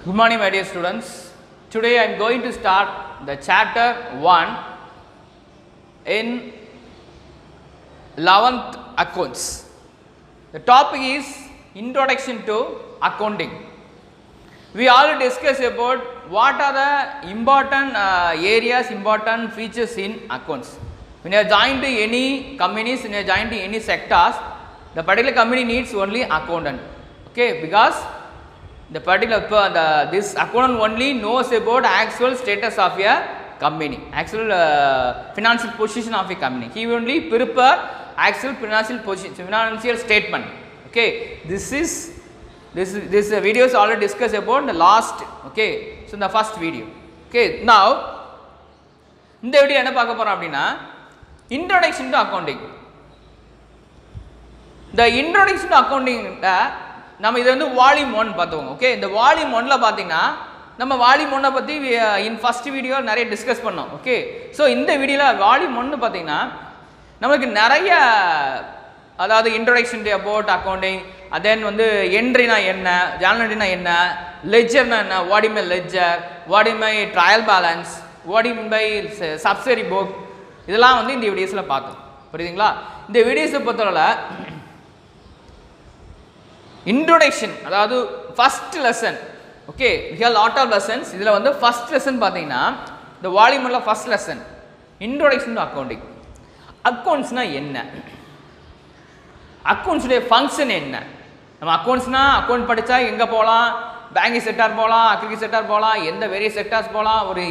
Good morning, my dear students. Today I am going to start the chapter 1 in 11th accounts. The topic is Introduction to Accounting. We already discussed about what are the important areas, important features in accounts. When you are joined to any companies, when you are joined to any sectors, the particular company needs only accountant. Okay, because the particular this accountant only knows about actual status of a company, actual financial position of a company. He only prepare actual financial position, financial statement. Okay, this video is already discussed about the last. Okay, so the first video. Okay, now இந்த video என்ன பார்க்க போறோம் அப்படினா introduction to accounting. The introduction to accounting நம்ம இது வந்து volume 1 பார்த்தோம். Okay, இந்த வால்யூம் 1ல பாத்தீங்கன்னா நம்ம வால்யூம் 1 பத்தி இன் ஃபர்ஸ்ட் வீடியோ நிறைய டிஸ்கஸ் பண்ணோம். ஓகே, ஸோ இந்த வீடியோல வால்யூம் 1 பாத்தீங்கன்னா நமக்கு நிறைய, அதாவது இன்ட்ரோடக்ஷன் டு அபவுட் அக்கௌண்டிங், தென் வந்து என்ட்ரினா என்ன, ஜர்னல் என்ட்ரினா என்ன, லெட்ஜர்னா என்ன, what is my ledger, what is my trial balance, what is my subsidiary book, இதெல்லாம் வந்து இந்த வீடியோஸ்ல பார்த்தோம். புரியுதுங்களா? இந்த வீடியோஸை பொறுத்தவரை இன்ட்ரோடக்ஷன், அதாவது first lesson. Okay, we have lot of lessons. இதில் வந்து ஃபர்ஸ்ட் லெசன் பார்த்தீங்கன்னா இந்த வால்யூமில் first lesson introduction to accounting. அக்கௌண்ட்ஸ்னா என்ன, அக்கௌண்ட்ஸுடைய ஃபங்க்ஷன் என்ன, நம்ம அக்கௌண்ட்ஸ்னா அக்கௌண்ட் படித்தா எங்கே போகலாம், பேங்கிங் செக்டார் போகலாம், அக்ரிகல்ச்சர் செக்டார் போகலாம், எந்த வேரியஸ் செக்டார்ஸ் போகலாம், ஒரு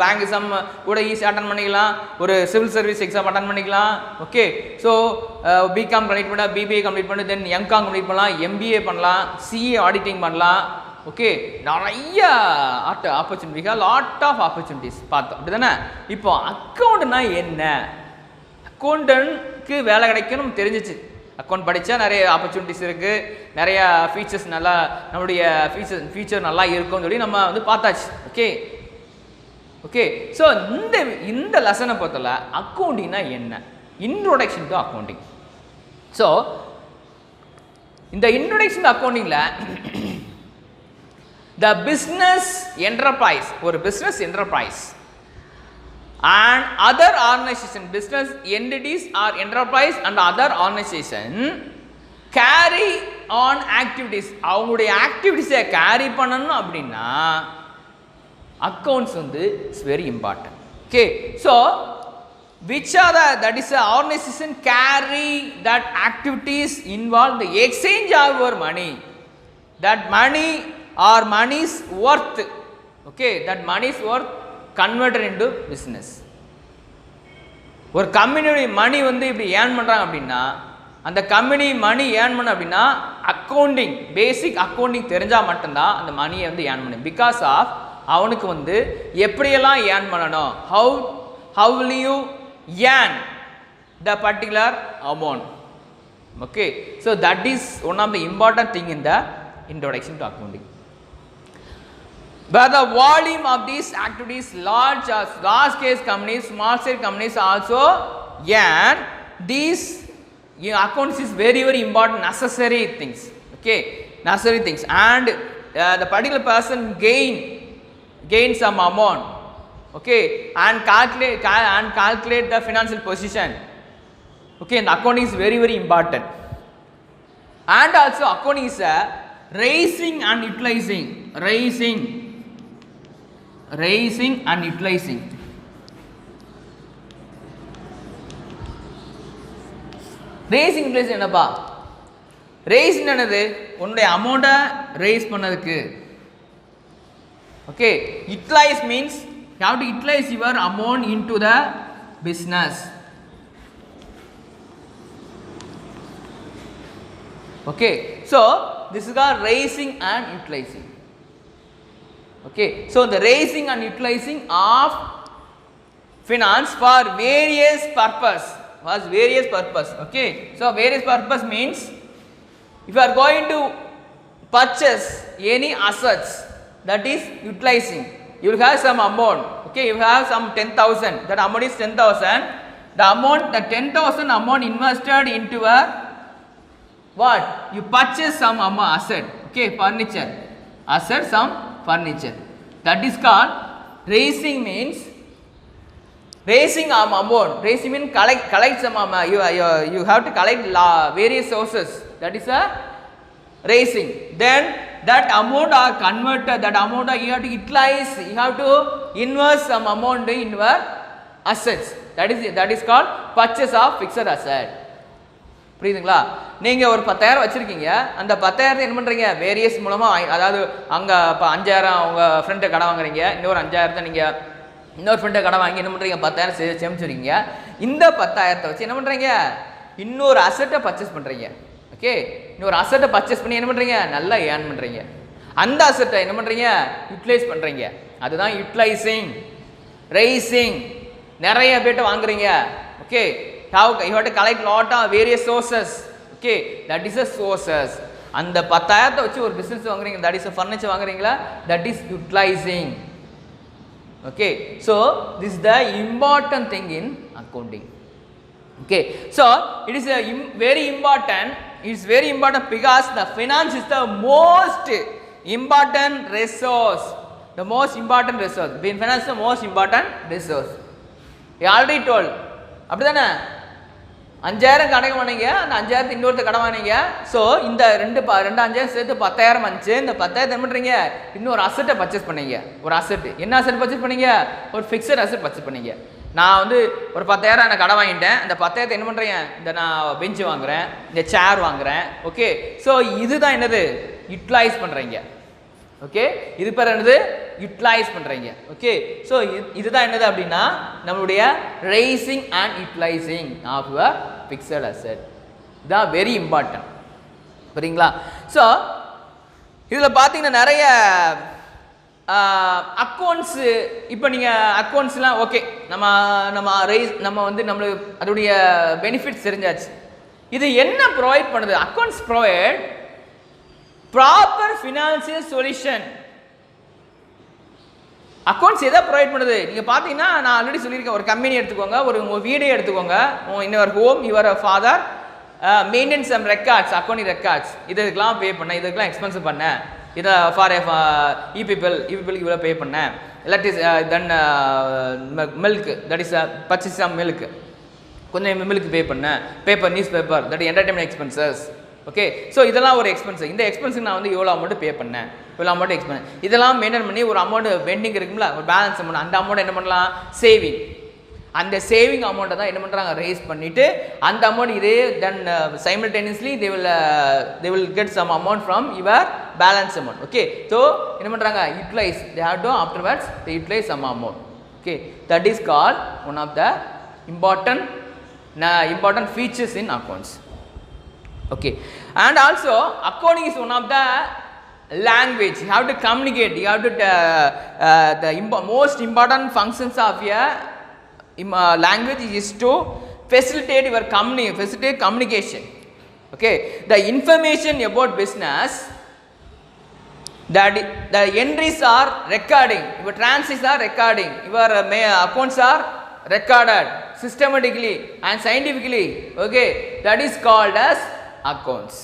பேங்க் எக்ஸாம் கூட ஈஸி அட்டன் பண்ணிக்கலாம், ஒரு சிவில் சர்வீஸ் எக்ஸாம் அட்டன் பண்ணிக்கலாம். ஓகே, ஸோ பிகாம் கம்ப்ளீட் பண்ணால் பிபிஏ கம்ப்ளீட் பண்ணி தென் எம்காம் கம்ப்ளீட் பண்ணலாம், எம்பிஏ பண்ணலாம், சிஏ ஆடிட்டிங் பண்ணலாம். ஓகே, நிறைய ஆப்பர்ச்சுனிட்டி, லாட் ஆஃப் ஆப்பர்ச்சுனிட்டிஸ் பார்த்தோம், அப்படி தானே? இப்போ அக்கௌண்ட்னா என்ன, அக்கௌண்டன்ட்க்கு வேலை கிடைக்கணும் தெரிஞ்சிச்சு. அக்கௌண்ட் படித்தா நிறைய ஆப்பர்ச்சுனிட்டிஸ் இருக்குது, நிறைய ஃபீச்சர்ஸ் நல்லா, நம்மளுடைய ஃபீச்சர் நல்லா இருக்கும்னு சொல்லி நம்ம வந்து பார்த்தாச்சு. ஓகே ஓகே ஸோ இந்த லெசனை பொறுத்தவரை அக்கௌண்டிங்னா என்ன, இன்ட்ரோடக்ஷன் டு அக்கௌண்டிங். ஸோ இந்த இன்ட்ரோடக்ஷன் டு அக்கௌண்டிங்கில் த பிஸ்னஸ் என்டர்பிரைஸ், ஒரு business enterprise and other organization, business entities or enterprise and other organization carry on activities, அவங்களுடைய ஆக்டிவிட்டிஸை கேரி பண்ணணும் அப்படின்னா அக்கௌண்ட்ஸ் வந்து it's very important. Okay, so which are that is a organization carry that activities involve the exchange of your money, that money or money's worth. Okay, that money's worth converted into business. ஒரு கம்பெனியுடைய மணி வந்து இப்படி earn பண்ணுறாங்க அப்படின்னா, அந்த company money earn பண்ண அப்படின்னா accounting, பேசிக் accounting தெரிஞ்சால் மட்டும்தான் அந்த மணியை வந்து ஏர்ன் பண்ணணும். பிகாஸ் ஆஃப் அவனுக்கு வந்து எப்படியெல்லாம் ஏர்ன் பண்ணணும், how will you earn the particular amount. Okay, so that is one of the important thing in the introduction to accounting. But the volume of these activities, large case companies, small scale companies also earn these accounts is very important, necessary things. Okay, necessary things, and the particular person gain some amount. Okay, and calculate the financial position. Okay, and accounting is very important. And also accounting is raising and utilizing, raising and utilizing. raising utilizing என்னப்பா? raising என்னது, உன்னுடைய அமௌண்ட்டை raise பண்ணதுக்கு. Okay, utilize means you have to utilize your amount into the business. Okay, so this is called raising and utilizing. Okay, so the raising and utilizing of finance for various purpose, was various purpose. Okay, so various purpose means if you are going to purchase any assets, that is utilizing, you will have some amount. Okay, you have some 10,000, that amount is 10,000, the amount, the 10,000 amount invested into a what, you purchase some asset. Okay, furniture asset, some furniture. That is called raising. Means raising amount. Raising means collect some amount. You have to collect various sources. That is a raising. Then that amount are converted. That amount you have to utilize. You have to invest some amount in your assets. That is called purchase of fixed asset. புரியுதுங்களா? நீங்கள் ஒரு 10,000 வச்சுருக்கீங்க. அந்த 10,000 என்ன பண்ணுறீங்க? Various மூலமாக, அதாவது அங்கே இப்போ 5,000 உங்கள் ஃப்ரெண்டை கடை வாங்குறீங்க, இன்னொரு 5,000 நீங்கள் இன்னொரு ஃப்ரெண்டை கடை வாங்கி என்ன பண்ணுறீங்க? 10,000 சேமிச்சுருக்கீங்க. இந்த 10,000 வச்சு என்ன பண்ணுறீங்க? இன்னொரு அசட்டை பர்ச்சேஸ் பண்ணுறீங்க. ஓகே, இன்னொரு அசட்டை பர்ச்சேஸ் பண்ணி என்ன பண்ணுறீங்க? நல்லா ஏர்ன் பண்ணுறீங்க. அந்த அசட்டை என்ன பண்ணுறீங்க? யூட்டிலைஸ் பண்ணுறீங்க. அதுதான் யூட்டிலைசிங். ரைசிங் நிறைய பேர்ட்ட வாங்குறீங்க. Okay, you have to collect lot of various sources. Okay, that is a sources. அந்த 10,000 வச்சு ஒரு பிசினஸ் வாங்குறீங்க, that is a furniture வாங்குறீங்களா, that is utilizing. Okay, so this is the important thing in accounting. Okay, so it is a very important. It is very important because the finance is the most important resource. The most important resource. Finance is the most important resource. I already told. அப்படிதானே? 5,000 கடன் வாங்கினீங்க, அந்த 5,000 இன்னொருத்த கடன் வாங்கினீங்க. So இந்த 5,000 சேர்த்து 10,000 வந்துச்சு. இந்த 10,000 என்ன பண்ணுறீங்க? இன்னொரு அசட்டை பர்ச்சேஸ் பண்ணீங்க. ஒரு அசட்டு, என்ன அசட் பர்ச்சேஸ் பண்ணீங்க? ஒரு ஃபிக்ஸட் அசட் பர்ச்சேஸ் பண்ணீங்க. நான் வந்து ஒரு 10,000 நான் கடை வாங்கிட்டேன். இந்த 10,000 என்ன பண்ணுறீங்க? இந்த நான் பெஞ்சு வாங்குகிறேன், இந்த சேர் வாங்குகிறேன். ஓகே, ஸோ இதுதான் என்னது? யூட்டிலைஸ் பண்ணுறீங்க. ஓகே, இது பேர் என்னது? யூட்டிலைஸ் பண்ணுறீங்க. ஓகே, ஸோ இதுதான் என்னது அப்படின்னா நம்மளுடைய raising and utilising of your fixed asset. இதுதான் வெரி இம்பார்ட்டன்ட். சரிங்களா? ஸோ இதில் பார்த்தீங்கன்னா நிறைய அக்கௌண்ட்ஸு, இப்போ நீங்கள் அக்கௌண்ட்ஸ்லாம் ஓகே, நம்ம வந்து நம்மளுக்கு அதோடைய பெனிஃபிட்ஸ் தெரிஞ்சாச்சு. இது என்ன ப்ரொவைட் பண்ணுது? Accounts provide proper financial solution. Accounts எதை ப்ரொவைட் பண்ணுது? நீங்கள் பார்த்தீங்கன்னா நான் ஆல்ரெடி சொல்லியிருக்கேன். ஒரு கம்பெனி எடுத்துக்கோங்க, ஒரு வீடே எடுத்துக்கோங்க. இன்னொரு home, your father maintain some records, accounting records. இதுக்கெல்லாம் பே பண்ணேன், இதுக்கெல்லாம் எக்ஸ்பென்சிவ் பண்ணேன், இதை ஃபார் இபிபிள் இவ்வளோ பே பண்ணேன். Electricity then milk, that is purchase of milk, கொஞ்சம் மில்க் பே பண்ணேன். Paper, newspaper, that entertainment expenses. Okay, so இதெல்லாம் ஒரு எக்ஸ்பென்ஸ். இந்த எக்ஸ்பென்ஸுக்கு நான் வந்து எவ்வளோ அமௌண்ட் பே பண்ணேன், இவ்வளோ அமௌண்ட் எக்ஸ்பென்ஸ், இதெல்லாம் மெயின்டைன் பண்ணி ஒரு அமௌண்ட் பெண்டிங் இருக்குங்களா, ஒரு பேலன்ஸ் அமௌண்ட், அந்த அமௌண்ட் என்ன பண்ணலாம்? சேவிங். அந்த சேவிங் அமௌண்ட்டை தான் என்ன பண்ணுறாங்க? ரைஸ் பண்ணிவிட்டு அந்த அமௌண்ட் இதே then simultaneously they will get some amount from your balance amount. Okay, so என்ன பண்ணுறாங்க? Utilise. They have to afterwards they utilise some amount. Okay, that is called one of the important features in accounts. Okay, and also accounting is one of the language. You have to communicate. You have to the most important functions of your language is to facilitate your communication. Okay, the information about business, that the entries are recording, your transactions are recording, your accounts are recorded systematically and scientifically. Okay, that is called as accounts.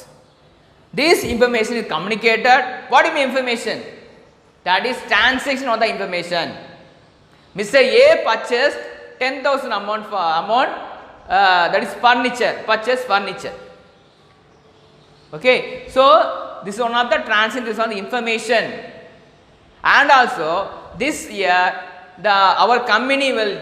This information is communicated. What is information? That is transaction of the information. Mr. A purchased 10,000 amount that is furniture, purchase furniture. Okay, so this is one of the transaction, this is one of the information. And also this year our company will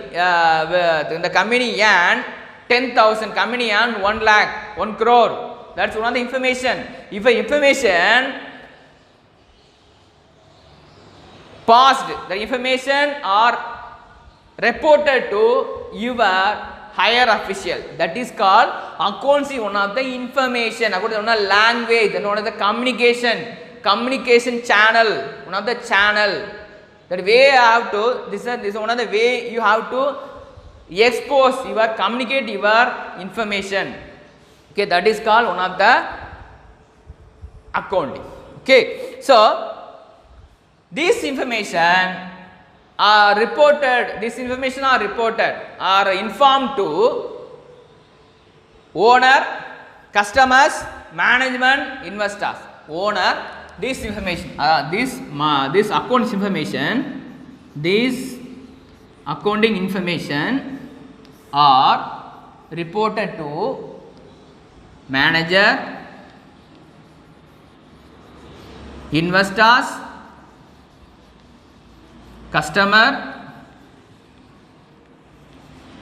the company earn 10,000, company earn 1 lakh, 1 crore. That's one of the information. If a information passed, the information are reported to your higher official, that is called accounts. One of the information, one of the language, and one of the communication channel, one of the channel. That way you have to, this is one of the way you have to expose your, communicate your information. Okay, that is called one of the accounting. Okay, so this information are reported, are informed to owner, customers, management, investors. Owner, this information, this accounts information, these accounting information are reported to manager, investors, customer,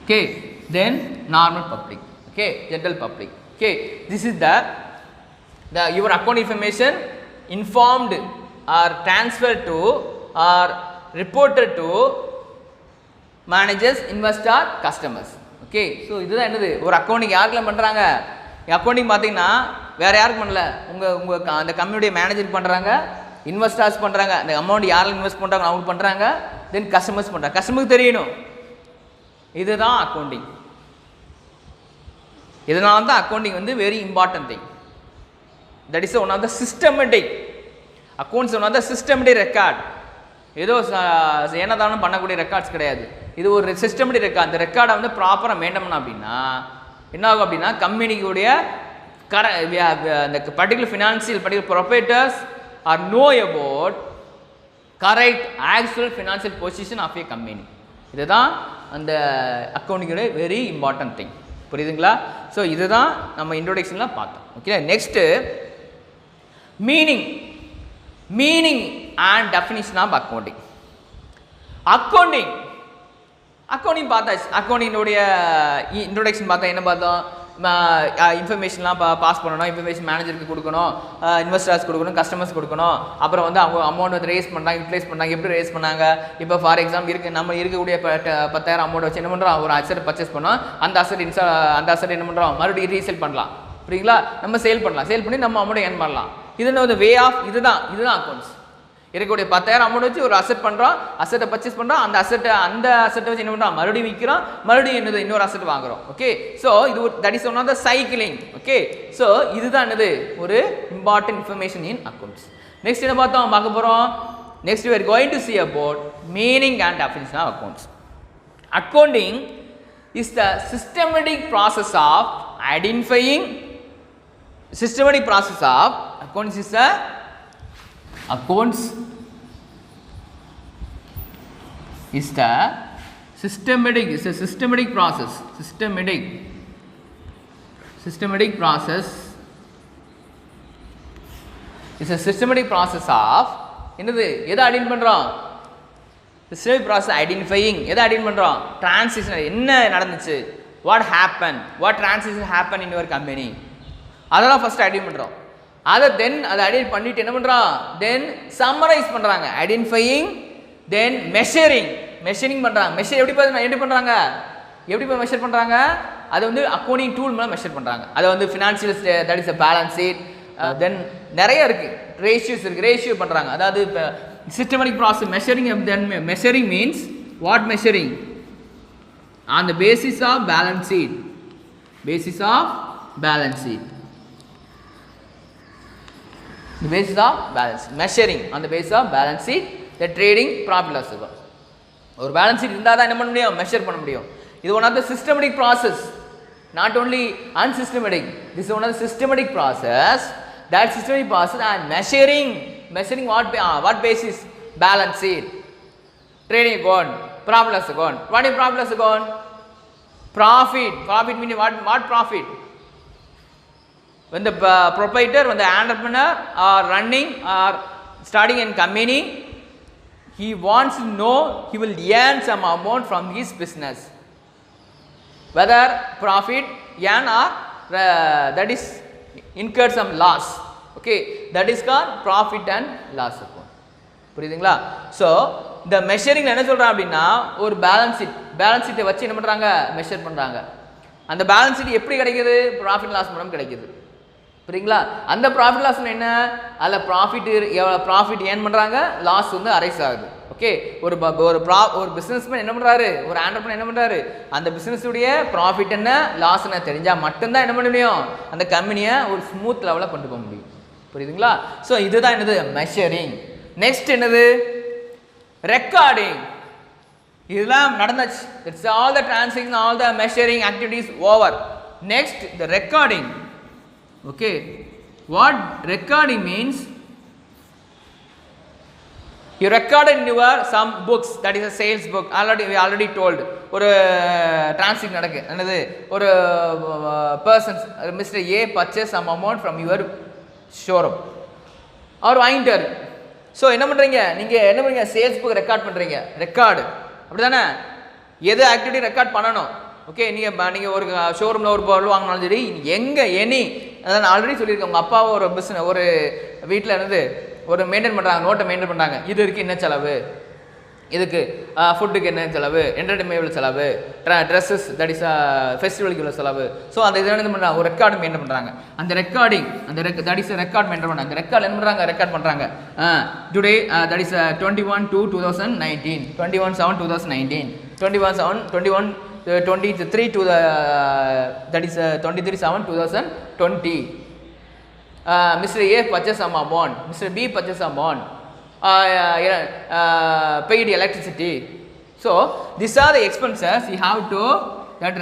okay, then normal public, okay, general public, okay. This is the your account information informed or transferred to or reported to managers, investor, customers, okay. So இதுதான் என்னது ஒரு accounting யாருக்கெல்லாம் பண்ணுறாங்க, accounting பார்த்தீங்கன்னா வேறு யாருக்கு பண்ணல, உங்கள் அந்த கம்பெனியுடைய மேனேஜருக்கு பண்ணுறாங்க, இன்வெஸ்டர்ஸ் பண்ணுறாங்க, அந்த அமௌண்ட் யாரெல்லாம் இன்வெஸ்ட் பண்ணுறாங்க அவங்க பண்ணுறாங்க, தென் கஸ்டமர்ஸ் பண்ணுறாங்க, கஸ்டமருக்கு தெரியணும். இதுதான் அக்கவுண்டிங். இதனால தான் அக்கவுண்டிங் வந்து very important thing. That is one of the systematic accounts, one of the systematic record. ஏதோ ஏனதானம் பண்ணக்கூடிய ரெக்கார்ட்ஸ் கிடையாது. இது ஒரு சிஸ்டமேட்டிக் ரெக்கார்ட். அந்த ரெக்கார்டை வந்து ப்ராப்பராக மெயின்டைன் பண்ணோம் அப்படின்னா என்ன ஆகும் அப்படின்னா கம்பெனிக்குடைய அந்த particular financial particular proprietors are know about correct actual financial position of a company. இதுதான் அந்த அக்கௌண்டிங்கோட வெரி இம்பார்ட்டன்ட் திங். புரியுதுங்களா? ஸோ இதுதான் நம்ம இன்ட்ரோடக்ஷனில் பார்த்தோம். Okay, next meaning and definition of accounting. Accounting பார்த்தாச்சு. அக்கௌண்டிங்கோடைய இன்ட்ரோடக்ஷன் பார்த்தா என்ன பார்த்தோம், இன்ஃபர்மேஷன்லாம் பாஸ் பண்ணணும், இன்ஃபர்மேஷன் மேனேஜருக்கு கொடுக்கணும், இன்வெஸ்டர்ஸ் கொடுக்கணும், கஸ்டமர்ஸ் கொடுக்கணும். அப்புறம் வந்து அவங்க அமௌண்ட் வந்து ரேஸ் பண்ணாங்க, யூட்டிலைஸ் பண்ணாங்க, எப்படி ரேஸ் பண்ணாங்க. இப்போ ஃபார் எக்ஸாம்பிள் நம்ம இருக்கக்கூடிய 10,000 அமௌண்ட் வச்சு என்ன பண்ணுறோம், ஒரு அசெட் பர்ச்சேஸ் பண்ணோம், அந்த அசெட் என்ன பண்ணுறோம், மறுபடியும் ரீசேல் பண்ணலாம். புரியுங்களா? நம்ம சேல் பண்ணலாம், சேல் பண்ணி நம்ம அமௌண்ட் ஏர்ன் பண்ணலாம். இது வே ஆஃப் இதுதான் அக்கௌண்ட்ஸ். இருக்கக்கூடிய 10,000 அமௌண்ட் வச்சு ஒரு அசெட் பண்ணுறோம், அசெட்டை பர்ச்சேஸ் பண்ணுறோம், அந்த அசெட்டை வச்சு என்ன பண்ணுறோம், மறுபடியும் விற்கிறோம், மறுபடியும் என்னது இன்னொரு அசெட் வாங்குறோம். ஓகே, ஸோ இது that is one of the cycling. Okay, so இதுதான் என்னது ஒரு important information in accounts. Next என்ன பார்க்க போகிறோம், next we are going to see about meaning and definition of accounts. Accounting is the systematic process of identifying accounts is the accounts is the systematic process is a systematic process of என்னது எதை identify பண்ணுறோம், systematic process identifying எதை identify பண்ணுறோம், transition என்ன நடந்துச்சு, what transition happened in your company, அதெல்லாம் first identify பண்ணுறோம். அதை ஐடென்டிஃபை பண்ணிட்டு என்ன பண்ணுறோம், தென் சம்மரைஸ் பண்ணுறாங்க. ஐடென்டிஃபையிங், தென் மெஷரிங் பண்ணுறாங்க. எப்படி பண்ணுறாங்க, எப்படி மெஷர் பண்ணுறாங்க, அதை வந்து அக்கௌண்டிங் டூல் மூலம் மெஷர் பண்ணுறாங்க. அதை வந்து financial that is a balance sheet, then நிறைய இருக்குது, ரேஷியோ பண்ணுறாங்க. அதாவது இப்போ systematic process measuring means what measuring on the basis of balance sheet, the basis of balance measuring on the basis of balance sheet, the trading profit loss account. ஒரு balance sheet இருந்தால் தான் என்ன பண்ண முடியும், measure பண்ண முடியும். இது one of the systematic process, not only unsystematic. This one of the systematic process. That systematic process and measuring what basis, balance sheet, trading account, profit loss account. What is profit loss account? Profit meaning what profit? When the proprietor, when the entrepreneur are running or starting in company, he wants to know he will earn some amount from his business, whether profit earn or that is incurred some loss. Okay, that is called profit and loss account. புரியுதுங்களா? So இந்த measuring என்ன சொல்கிறேன் அப்படின்னா, ஒரு balance ஷீட்டை வச்சு என்ன பண்ணுறாங்க, மெஷர் பண்ணுறாங்க. அந்த பேலன்ஸ் ஷீட் எப்படி கிடைக்கிது, ப்ராஃபிட் லாஸ் மூலம் கிடைக்கிது. புரியுங்களா? அந்த ப்ராஃபிட் லாஸ் என்ன, அதில் ப்ராஃபிட் ஏர்ன் பண்ணுறாங்க, லாஸ் வந்து அரைஸ் ஆகுது. ஓகே, ஒரு பிஸ்னஸ்மேன் என்ன பண்ணுறாரு, ஒரு ஆண்டர்பிரனர் என்ன பண்ணுறாரு, அந்த பிஸ்னஸுடைய ப்ராஃபிட் என்ன லாஸ் என்ன தெரிஞ்சால் மட்டும்தான் என்ன பண்ண முடியும், அந்த கம்பெனியை ஒரு ஸ்மூத் லெவலில் கொண்டு போக முடியும். புரியுதுங்களா? ஸோ இதுதான் என்னது மெஷரிங். நெக்ஸ்ட் என்னது, ரெக்கார்டிங். இதெல்லாம் நடந்துச்சு. It's all the transaction, all the measuring activities over. Next the recording. Okay, what recording means, You recorded in your some books, that is a sales book. We already told. ஒரு transaction நடக்கு என்னது ஒரு persons Mr. A purchase some amount from your showroom. அவர் வாங்கிட்டாரு. So என்ன பண்ணுறீங்க, நீங்கள் என்ன பண்ணுறீங்க, சேல்ஸ் புக் ரெக்கார்ட் பண்ணுறீங்க. ரெக்கார்டு அப்படி தானே, எது ஆக்டிவிட்டி ரெக்கார்ட் பண்ணணும். ஓகே, நீங்கள் ஒரு ஷோரூமில் ஒரு பொருள் வாங்கினாலும் சரி, எங்கே எனி அதான் நான் ஆல்ரெடி சொல்லியிருக்கேன். உங்கள் அப்பாவை ஒரு பிஸ்னஸ் ஒரு வீட்டில் இருந்து ஒரு மெயின்டைன் பண்ணுறாங்க, நோட்டை மெயின்டைன் பண்ணுறாங்க. இது இருக்குது என்ன செலவு, இதுக்கு ஃபுட்டுக்கு என்ன செலவு, என்டர்டைன்மெண்ட் செலவு, ட்ரெஸ்ஸஸ் தட் இஸ் ஃபெஸ்டிவலுக்கு உள்ள செலவு. ஸோ அந்த இதில் என்ன பண்ணுறாங்க, ஒரு ரெக்கார்டு மெயின்டைன் பண்ணுறாங்க. அந்த recording that is record maintain பண்ணுறாங்க. அந்த ரெக்கார்ட் என்ன பண்ணுறாங்க, ரெக்கார்ட் பண்ணுறாங்க. Today that is 21/2/2019, 21/7/2019, 23 to the that is 23/7/2020. Mr. A purchased some amount, Mr. B purchased some amount, paid electricity. So these are the expenses you have to that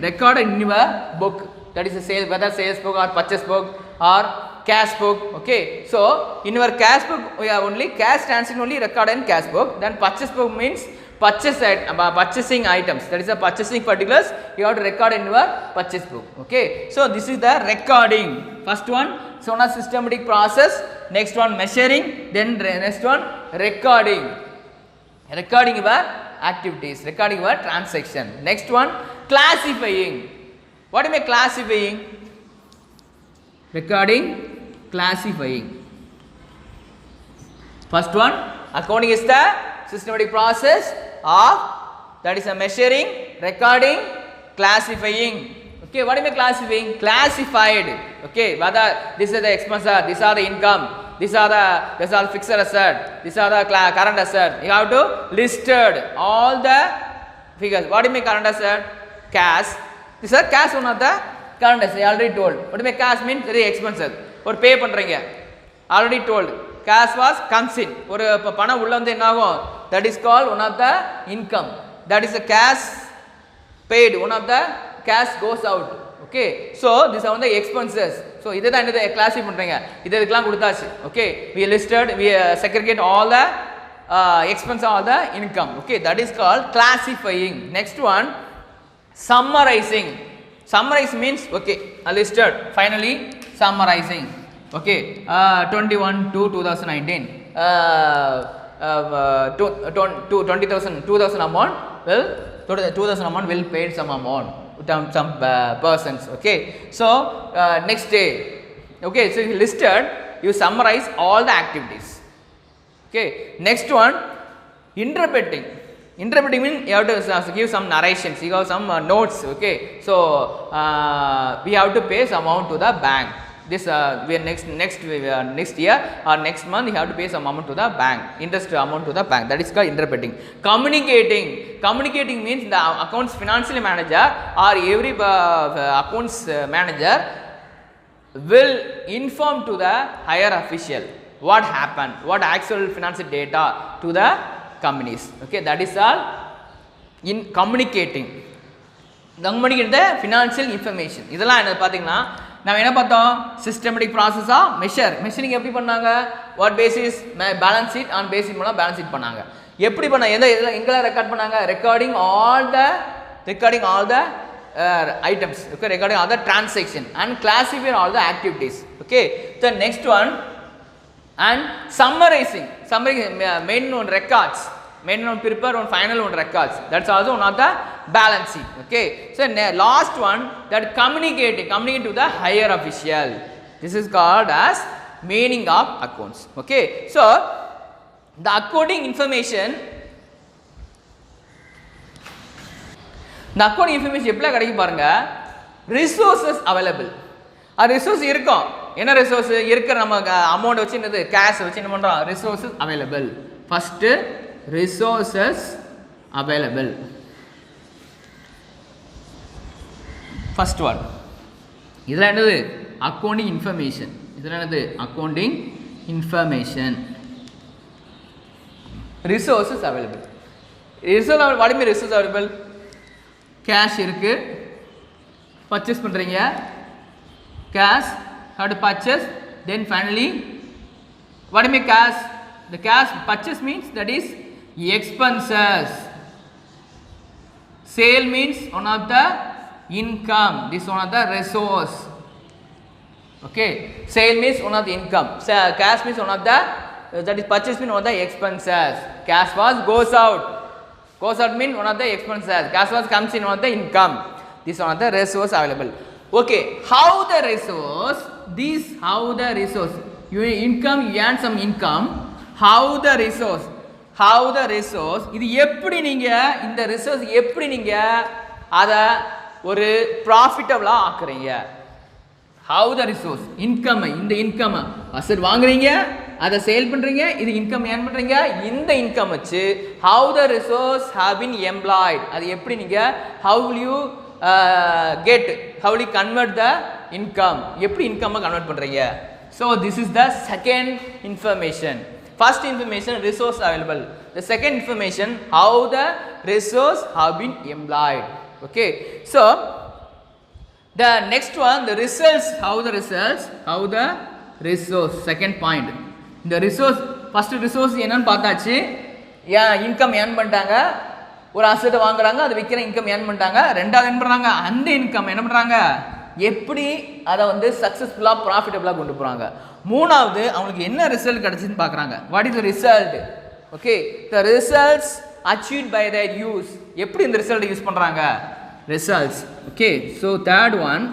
record in your book, that is a sales, whether sales book or purchase book or cash book. Okay, so in your cash book we have only cash transaction only recorded in cash book. Then purchase book means purchasing items, that is a purchasing particulars you have to record in your purchase book. Okay, so this is the recording. First one shown as systematic process, next one measuring, then next one recording your activities, recording your transaction. Next one classifying. What do you mean classifying? Recording, classifying. First one, accounting is the systematic process of, that is a measuring, recording, classifying. Okay, what do you mean classifying? Classified. Okay, whether this is the expense, these are the income, these are fixed asset, these are the current asset. You have to listed all the figures. What do you mean current asset? Cash. These are cash, one of the current asset. I already told. What do you mean cash means very expensive. Or pay பண்றீங்க. Already told. Cash was comes in. ஒரு பணம் உள்ள வந்து என்ன ஆகும்? That is called one of the income. That is a cash paid. One of the cash goes out. Okay, so these are the expenses. So இதை தான் என்ன classify பண்ணுறீங்க, இதுக்கெல்லாம் கொடுத்தாச்சு. Okay, we listed, we segregate all the expense, all the income. Okay, that is called classifying. Next one, summarizing. Summarize means, okay, listed, finally summarizing. Okay, 21/2/2019, 20,000 amount will 2,000 amount will paid some amount to some persons. Okay, so next day, okay, so you listed, you summarize all the activities. Okay, next one, interpreting. Interpreting means you have to give some narrations, you have some notes. Okay, so we have to pay some amount to the bank. This we are next year or next month you have to pay some amount to the bank, interest amount to the bank. That is called interpreting. Communicating means the accounts financial manager or every accounts manager will inform to the higher official what happened, what actual financial data to the companies. Okay, that is all in communicating. Communicating the financial information. இதெல்லாம் என்ன பார்த்தீங்கன்னா நம்ம என்ன பார்த்தோம், systematic process of measuring எப்படி பண்ணாங்க, what basis balance sheet on basis மூலம் balance sheet பண்ணாங்க. எப்படி பண்ணாங்க, எங்கெல்லாம் ரெக்கார்ட் பண்ணாங்க, recording all the items. Okay, recording all the transaction and classifying all the activities. Okay, the next one and summarizing main on records, main on prepare on final on records. That's also one of the balance sheet. Okay, so last one, that communicate to the higher official. This is called as meaning of accounts. Okay, so the accounting information எப்படிலாம் கிடைக்கும் பாருங்க, resources available. Resource இருக்கும், என்ன resource இருக்கிற நம்ம amount வச்சு என்னது cash வச்சு என்ன பண்ணுறோம், resources available. First resources available, first one. இதில் என்னது அக்கௌண்டிங் இன்ஃபர்மேஷன், இதில் என்னது accounting information. Resources available, what mean resource available, cash இருக்குது, பர்ச்சேஸ் பண்ணுறீங்க, cash, how to purchase, then finally what do you mean cash, the cash purchase means that is expenses. Sale means one of the income. This one of the resource. Okay, sale means one of the income. Cash means one of the, that is purchase means one of the expenses. Cash was goes out. Goes out means one of the expenses. Cash was comes in one of the income. This one of the resource available. Okay, how the resource? This how the resource? You income, you earn some income. How the resource? How the resource? இது எப்படி நீங்க இந்த resource எப்படி நீங்க அத ஒரு ப்ராஃபிட்டபிளா ஆக்குறீங்க? How the resource? Income, இந்த income asset வாங்குறீங்க, அதை சேல் பண்றீங்க, இது இன்கம் ஏர்ன் பண்றீங்க. இந்த இன்கம் வச்சு how the resource have been employed, அது எப்படி நீங்க how will you get, how will you convert the income, எப்படி இன்கம் கன்வெர்ட் பண்றீங்க? So this is the second information. First information, resource available. The second information, how the resource have been employed. Okay, so the next one, the results, how the results, how the resource, second point. The resource, first resource என்னன்னு பார்த்தாச்சு. Income earn பண்ணிட்டாங்க, ஒரு asset வாங்குறாங்க, அது விற்கிற income earn பண்ணிட்டாங்க. ரெண்டாவது என்ன பண்ணுறாங்க, அந்த இன்கம் என்ன பண்ணுறாங்க, எப்படி அதை வந்து சக்ஸஸ்ஃபுல்லாக ப்ராஃபிட்டபுளாக கொண்டு போகிறாங்க. மூணாவது அவங்களுக்கு என்ன ரிசல்ட் கிடச்சின்னு பார்க்குறாங்க. What is the result? Okay, the results achieved by their use, எப்படி இந்த ரிசல்ட்டை யூஸ் பண்ணுறாங்க, results. Okay, so third one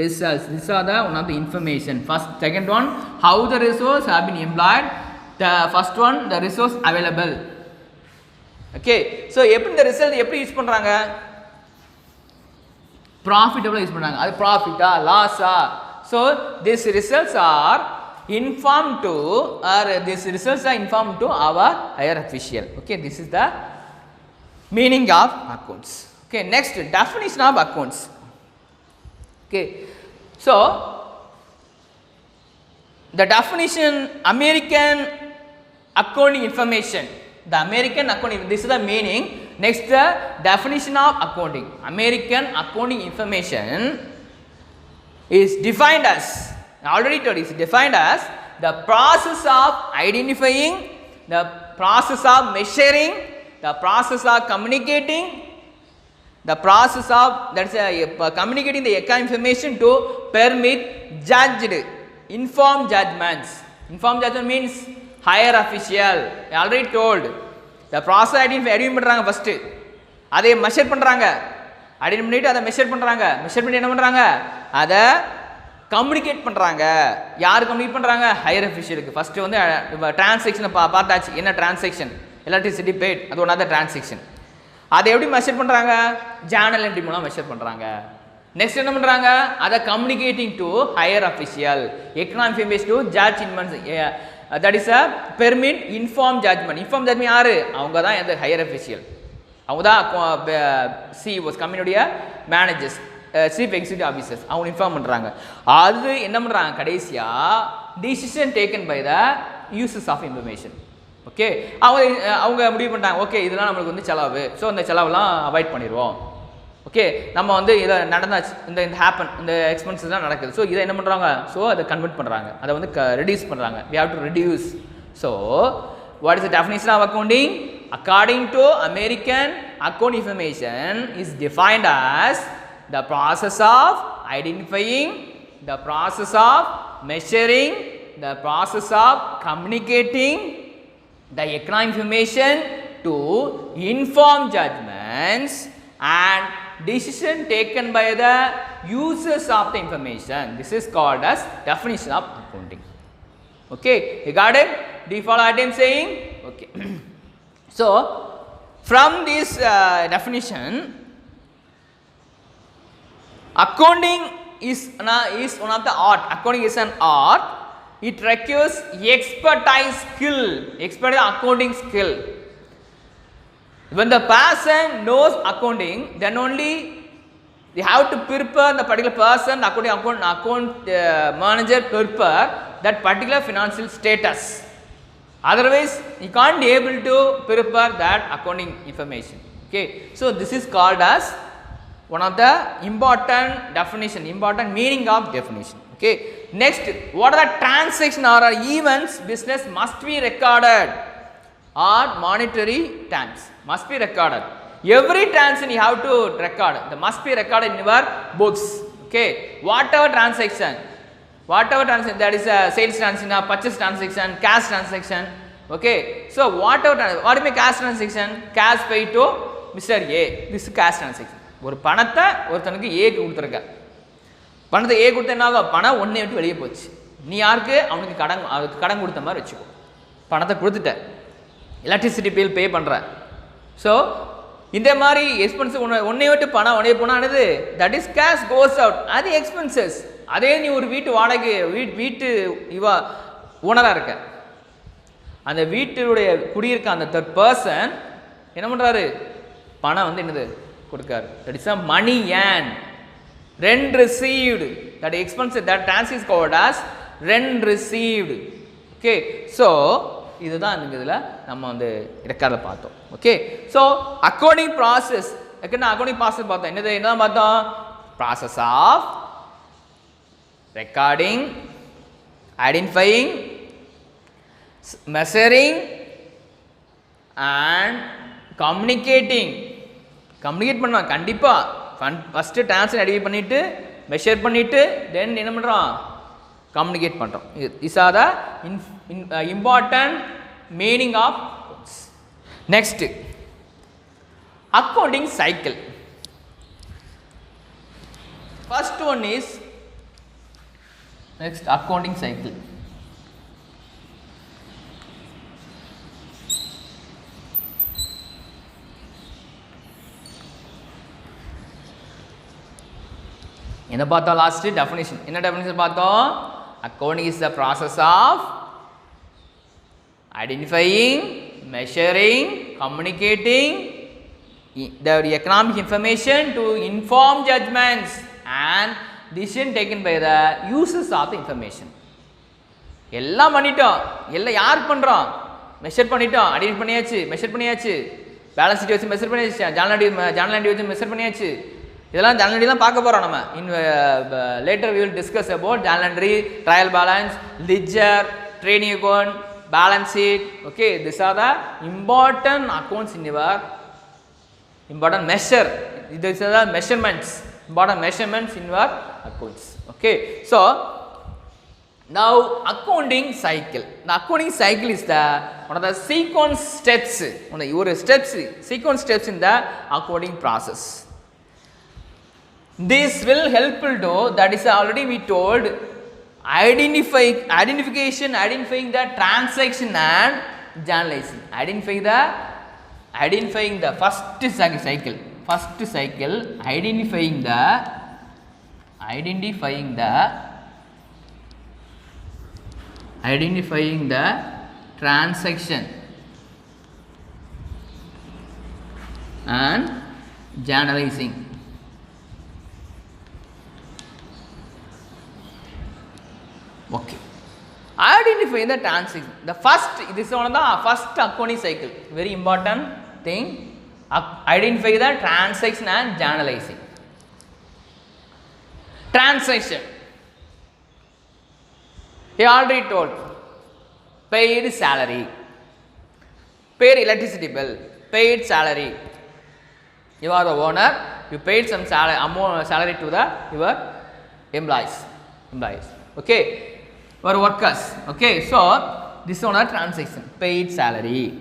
results. These are the one of the information. First, second one, how the resource have been employed. The first one, the resource available. Okay, so எப்படி இந்த result எப்படி use பண்றாங்க, ப்ராஃபிட்டபிளா use பண்றாங்க. அது ப்ராஃபிட்டா லாஸா? So these results are informed to, or these results are informed to our higher official. Okay, this is the meaning of accounts. Okay, next, definition of accounts. Okay, so the definition, American accounting information, the American accounting, this is the meaning. Next, the definition of accounting. American accounting information is defined as, I already told you, it's defined as the process of identifying, the process of measuring, the process of communicating, the process of, that's communicating the account information to permit judged, informed judgments. Informed judgment means higher official. I already told. The process identify பண்றாங்க first, அதை measure பண்றாங்க, identify பண்ணிட்டு அதை measure பண்றாங்க, measure பண்ணி என்ன பண்றாங்க, அதை கம்யூனிகேட் பண்றாங்க. யார் கம்யூனிகேட் பண்றாங்க, ஹையர் அஃபிஷியலுக்கு. ஃபர்ஸ்ட் வந்து டிரான்சாக்ஷனை பார்த்தாச்சு, என்ன டிரான்சாக்ஷன், எலக்ட்ரிசிட்டி பெய்ட், அது ஒன் ஆஃப் த டிரான்சாக்ஷன். அதை எப்படி மெஷர் பண்ணுறாங்க, ஜேர்னல் என்ட்ரி மூலம் மெஷர் பண்ணுறாங்க. நெக்ஸ்ட் என்ன பண்ணுறாங்க, அதை communicating to higher official, economic information to judge இன்வென்ஸ், that is a permit inform judgement. Inform judgement யார், அவங்க தான் எந்த ஹையர் அஃபிஷியல், அவங்க தான் சிஇஓஸ், கம்பெனியுடைய மேனேஜர்ஸ், சீஃப் எக்ஸிக்யூட்டிவ் ஆஃபீஸர்ஸ், அவங்க இன்ஃபார்ம் பண்ணுறாங்க. அது என்ன பண்ணுறாங்க, கடைசியாக decision taken by the uses of information. Okay, அவங்க முடிவு பண்ணிட்டாங்க, ஓகே இதெல்லாம் நம்மளுக்கு வந்து செலவு, ஸோ அந்த செலவெல்லாம் அவாய்ட் பண்ணிடுவோம். ஓகே, நம்ம வந்து இதை நடந்தாச்சு, இந்த ஹேப்பன், இந்த எக்ஸ்பென்சஸ் தான் நடக்குது, ஸோ இதை என்ன பண்ணுறாங்க, ஸோ அதை கன்வெர்ட் பண்ணுறாங்க, அதை வந்து ரெடியூஸ் பண்ணுறாங்க. we have to reduce. So what is the definition of accounting? According to American account information is defined as the process of identifying, the process of measuring, the process of communicating the economic information to inform judgments and decision taken by the users of the information. This is called as definition of accounting. Okay, you got it? Do you follow what I am saying? Okay. So from this definition, accounting is one of the art. Accounting is an art. It requires expertise skill, accounting skill. When the person knows accounting, then only they have to prepare the particular person, account manager prepare that particular financial status. Otherwise, you can't be able to prepare that accounting information. Okay, so this is called as one of the important definition, important meaning of definition. Okay, next, what are the transaction or events business must be recorded, or monetary terms must be recorded. Every transaction you have to record, they must be recorded in your books. Okay, whatever transaction, that is a sales transaction, a purchase transaction, cash transaction. Okay, so what do you mean cash transaction? Cash paid to Mr. A, this is cash transaction. ஒரு பணத்தை ஒருத்தனுக்கு ஏக்கு கொடுத்துருக்க, பணத்தை ஏ கொடுத்த என்ன ஆகும், பணம் ஒன்றே விட்டு வெளியே போச்சு, நீ யாருக்கு, அவனுக்கு கடன் கொடுத்த மாதிரி வச்சுக்கோ, பணத்தை கொடுத்துட்ட, எலக்ட்ரிசிட்டி பில் பே பண்ணுற. ஸோ இந்த மாதிரி எக்ஸ்பென்சிவ் ஒன்றே விட்டு பணம் ஒன்றே போனானது, that is cash goes out, அது எக்ஸ்பென்சஸ். அதே நீ ஒரு வீட்டு வாடகை வீட்டு ஓனராக இருக்க, அந்த வீட்டுடைய குடியிருக்க அந்த தேர்ட் பர்சன் என்ன பண்ணுறாரு, பணம் வந்து என்னது கொடுக்காரு, that is a money earn, rent received, that expense, that transaction is called as rent received. Okay, so இதுதான் இதில் நம்ம வந்து ரெக்கார்டில் பார்த்தோம். Okay, so accounting process, accounting process பார்த்தோம், என்ன பார்த்தோம், process of recording, identifying, measuring and communicating. Communicate பண்ணோம் கண்டிப்பாக, ஃபஸ்ட்டு ட்ரான்ஸ்லேட் ஐடென்டிஃபை பண்ணிவிட்டு, மெஷர் பண்ணிவிட்டு, தென் என்ன பண்ணுறோம், கம்யூனிகேட் பண்ணுறோம். Is are the important meaning of. Next, accounting cycle. First one is next accounting cycle. என்ன பார்த்தோம், லாஸ்ட் டெஃபினிஷன் என்ன டெஃபினிஷன் பார்த்தோம், accounting is the process of identifying, measuring, communicating the economic information to inform judgments and decision taken by the users of the information. எல்லாம் பண்ணிட்டோம், எல்லாம் யார் பண்ணுறோம், measure பண்ணிட்டோம், ஐடென்டிஃபை பண்ணியாச்சு, மெஷர் பண்ணியாச்சு, பேலன்ஸ் ஷீட் வச்சு மெஷர் பண்ணியாச்சு, ஜர்னல் என்ட்ரி வச்சு மெஷர் பண்ணியாச்சு. இதெல்லாம் ஜர்னல் என்ட்ரி தான் பார்க்க போகிறோம் நம்ம. Later we will discuss about journal entry, trial balance, ledger, trading account, balance sheet. Okay, these are the important accounts in your important measure. These are the measurements, important measurements in your accounts. Okay, so now accounting cycle. The accounting cycle is the one of the sequence steps, one of your steps, sequence steps in the accounting process. This will helpful to, that is already we told, identification, identifying the transaction and journalizing, identifying the first cycle, identifying the transaction and journalizing. Okay, identifying the transaction, the first, this is one of the first accounting cycle, very important thing, identify the transaction and journalizing. Transaction, he already told, paid salary, paid electricity bill, paid salary. You are the owner, you paid some salary to the your employees. Okay, or workers. Okay, so this is one of the transaction, paid salary.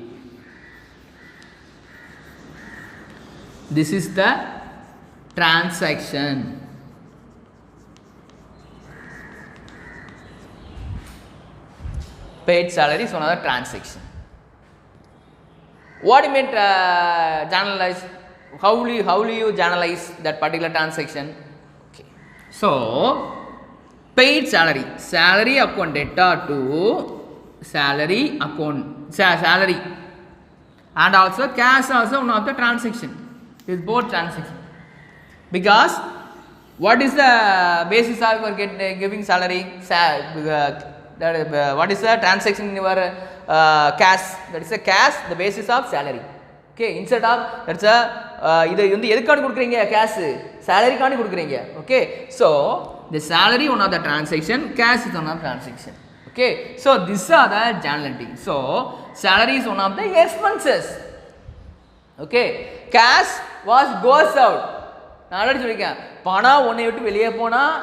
This is the transaction. Paid salary is one of the transaction. What do you mean journalize? How will you journalize that particular transaction? Okay, so paid salary, salary account data to salary account, salary, and also cash also one of the transaction. Is both transaction, because what is the basis of for giving salary? What is the transaction in your cash? That is a cash, the basis of salary. Okay, instead of, that's a இதை வந்து எதுக்காண்டி கொடுக்குறீங்க cash சேலரிக்காண்டி கொடுக்குறீங்க okay so the salary one of the transaction cash is one of the transaction okay so these are the journal entry so salary is one of the expenses okay cash was goes out நான் already சொல்லிருக்கேன் பணம் ஒன்றை விட்டு வெளியே போனால்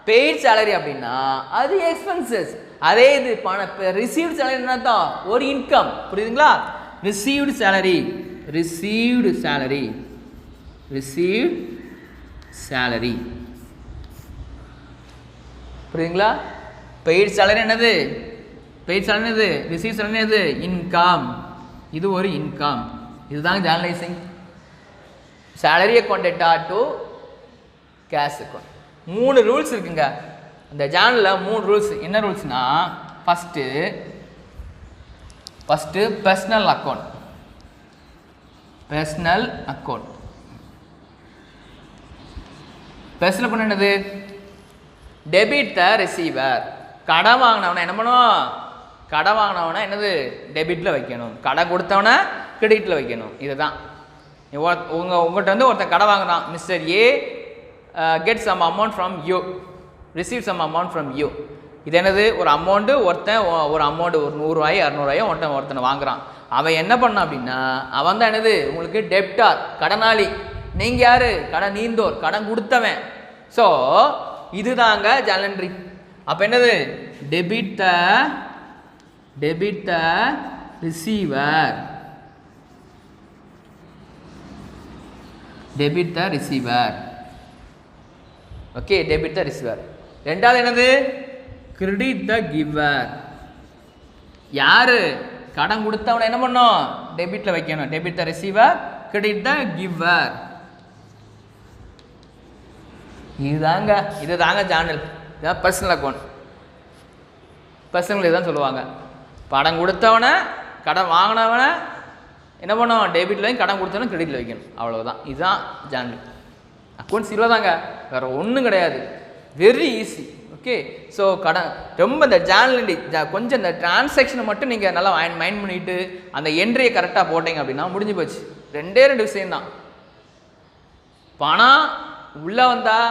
paid salary அப்படின்னா அது expenses அதே இது பணம் ரிசீவ்டு சேலரி என்ன தான் ஒரு இன்கம் புரியுதுங்களா ரிசீவ்டு சேலரி புரியுதுங்களா பெய்ட் சேலரி என்னது ரிசீவ் சேலரி என்னது இன்கம் இது ஒரு இன்கம் இதுதான் journalising salary account data to cash account 3 rules இருக்குங்க இந்த ஜேர்னலில் 3 ரூல்ஸ் என்ன ரூல்ஸ்னா first personal account personal account என்னது டெபிட் த ரிசீவர் கடன் வாங்கினவனை என்ன பண்ணுவோம் கடன் வாங்கினவனை என்னது டெபிட்டில் வைக்கணும் கடன் கொடுத்தவனை கிரெடிட்டில் வைக்கணும் இதுதான் உங்கள்கிட்ட வந்து ஒருத்தன் கடன் வாங்குறான் mister A get some amount from you receive some amount from you இது என்னது ஒரு அமௌண்ட்டு ஒரு அமௌண்ட்டு ஒரு 100 200 ஒருத்தனை வாங்குறான் அவன் என்ன பண்ணான் அப்படின்னா அவன் தான் என்னது உங்களுக்கு டெப்டார் கடனாளி நீங்கள் யார் கடன் நீந்தோர் கடன் கொடுத்தவன் ஸோ இதுதாங்க ஜேர்னல் என்ட்ரி அப்போ என்னது debit the receiver okay debit the receiver ரெண்டாவது என்னது கிரெடிட் த கிவர் யாரு கடன் கொடுத்தவனை என்ன பண்ணோம் டெபிட்டில் வைக்கணும் debit the receiver credit the giver இதுதாங்க ஜேர்னல் இதுதான் பர்சனல் அக்கௌண்ட் பர்சனல் இதுதான் சொல்லுவாங்க பணம் கொடுத்தவனை கடன் வாங்கினவனை என்ன பண்ணுவோம் டெபிட்டில் கடன் கொடுத்தவனை கிரெடிட்டில் வைக்கணும் அவ்வளோதான் இதுதான் ஜேர்னல் அக்கௌண்ட்ஸ் இவ்வளோ தாங்க வேறு ஒன்றும் கிடையாது வெரி ஈஸி ஓகே ஸோ கடன் ரொம்ப இந்த ஜேர்னல் கொஞ்சம் இந்த டிரான்சாக்ஷனை மட்டும் நீங்கள் நல்லா மைண்ட் பண்ணிவிட்டு அந்த என்ட்ரியை கரெக்டாக போட்டிங்க அப்படின்னா முடிஞ்சு போச்சு 2 விஷயம்தான் பணம் உள்ளே வந்தால்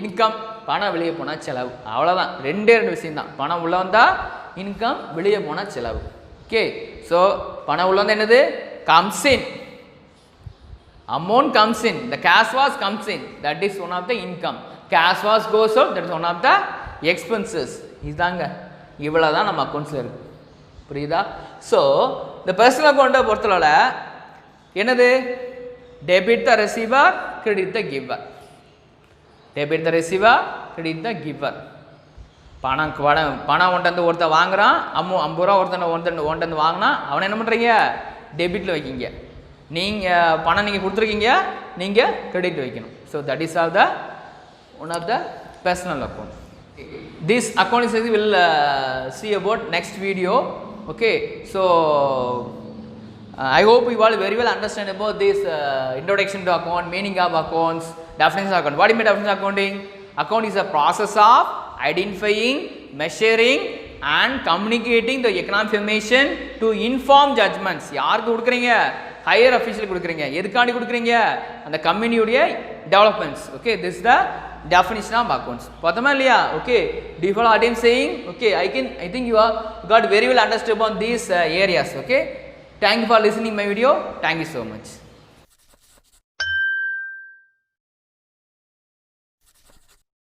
இன்கம் பணம் வெளியே போனால் செலவு அவ்வளோதான் 2 விஷயம்தான் பணம் உள்ளே வந்தால் இன்கம் வெளியே போனால் செலவு ஓகே ஸோ பணம் உள்ளே வந்தால் என்னது comes in amount comes in the cash was comes in that is one of the income cash was goes out that is one of the expenses இதுதாங்க இவ்வளோ தான் நம்ம அக்கௌண்ட்ஸில் இருக்குது புரியுதா ஸோ இந்த பர்சனல் அக்கௌண்ட்டை பொறுத்தளவில் என்னது debit the receiver credit the giver debit the receiver credit the giver பணம் ஒன்ட்டு ஒருத்தன் வாங்குறான் 50 ரூபா ஒருத்தன் வாங்கினா அவனை என்ன பண்ணுறீங்க டெபிட்டில் வைக்கிங்க நீங்கள் பணம் நீங்கள் கொடுத்துருக்கீங்க நீங்கள் கிரெடிட் வைக்கணும் so that is all the one of the personal account this account is will see about next video okay so I hope you all very well understand about this introduction to account, meaning of accounts, definition of account. What do you mean definition of accounting? Account is a process of identifying, measuring and communicating the economic information to inform judgments. யாருக்கு கொடுக்குறீங்க higher official கொடுக்குறீங்க எதுக்காண்டி கொடுக்குறீங்க அந்த கம்பெனியுடைய developments okay this the definition of accounts பார்த்தோமா இல்லையா okay do you follow what I am saying okay I think you are got very well understood about these areas okay thank you for listening my video thank you so much